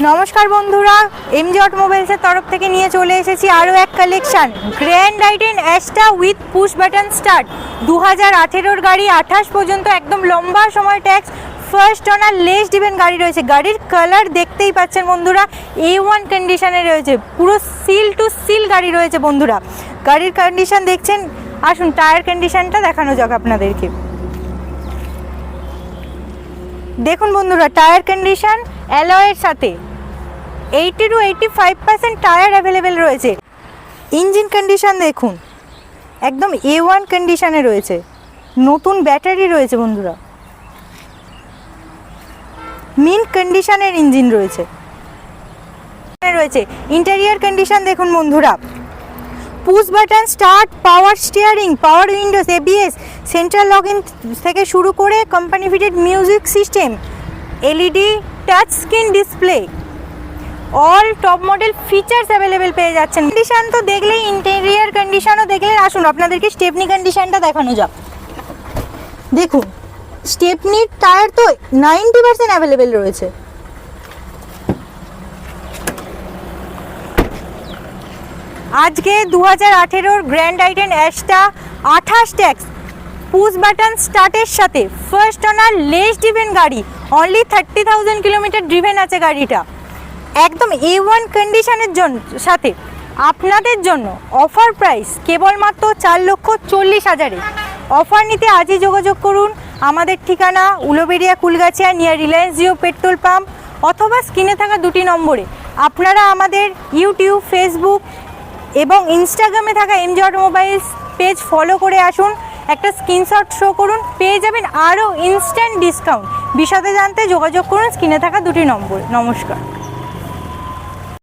নমস্কার বন্ধুরা, এমজি অটোমোবাইলসের তরফ থেকে নিয়ে চলে এসেছি আরও এক collection Grand i ten Asta with push button start. 2018-র গাড়ি, 28 পর্যন্ত একদম লম্বা সময় tax, first owner less driven গাড়ি রয়েছে। গাড়ির কালার দেখতেই পাচ্ছেন বন্ধুরা, A1 কন্ডিশনে রয়েছে, পুরো সিল টু সিল গাড়ি রয়েছে বন্ধুরা। গাড়ির কন্ডিশন দেখছেন, আসুন টায়ার কন্ডিশনটা দেখানো যাক আপনাদেরকে। দেখুন বন্ধুরা, টায়ার কন্ডিশন অ্যালয়ের সাথে 80 to 85% টায়ার অ্যাভেলেবেল রয়েছে। ইঞ্জিন কন্ডিশন দেখুন, একদম A1 কন্ডিশনে রয়েছে, নতুন ব্যাটারি রয়েছে বন্ধুরা, মিন্ট কন্ডিশনের ইঞ্জিন রয়েছে। ইন্টেরিয়র কন্ডিশন দেখুন বন্ধুরা, push button start, power steering, power windows, ABS, central locking থেকে শুরু করে company fitted music system, LED touch screen display, all top model features available পেয়ে যাচ্ছেন। কন্ডিশন তো দেখলেই, ইন্টেরিয়র কন্ডিশনও দেখলে, আসুন আপনাদেরকে স্টেপনি কন্ডিশনটা দেখানো যাক। দেখুন, স্টেপনির টায়ার তো 90% অ্যাভেলেবেল রয়েছে। আজকে 2018-র Grand i ten Asta 28 tax, push button স্টার্টের সাথে, ফার্স্ট ওনার লেস ডিভেন গাড়ি, অনলি 30,000 কিলোমিটার ড্রিভেন আছে গাড়িটা, একদম A1 কন্ডিশনের সাথে আপনাদের জন্য অফার প্রাইস কেবলমাত্র 4,40,000-এ। অফার নিতে আজই যোগাযোগ করুন। আমাদের ঠিকানা Uluberia Kulgachia near Reliance Jio petrol pump, অথবা স্ক্রিনে থাকা দুটি নম্বরে। আপনারা আমাদের ইউটিউব, ফেসবুক এবং ইনস্টাগ্রামে থাকা এমজি অটোমোবাইলস পেজ ফলো করে আসুন, একটা স্ক্রিনশট শো করুন, পেয়ে যাবেন আরও ইনস্ট্যান্ট ডিসকাউন্ট। বিশদে জানতে যোগাযোগ করুন স্ক্রিনে থাকা দুটি নম্বরে। নমস্কার।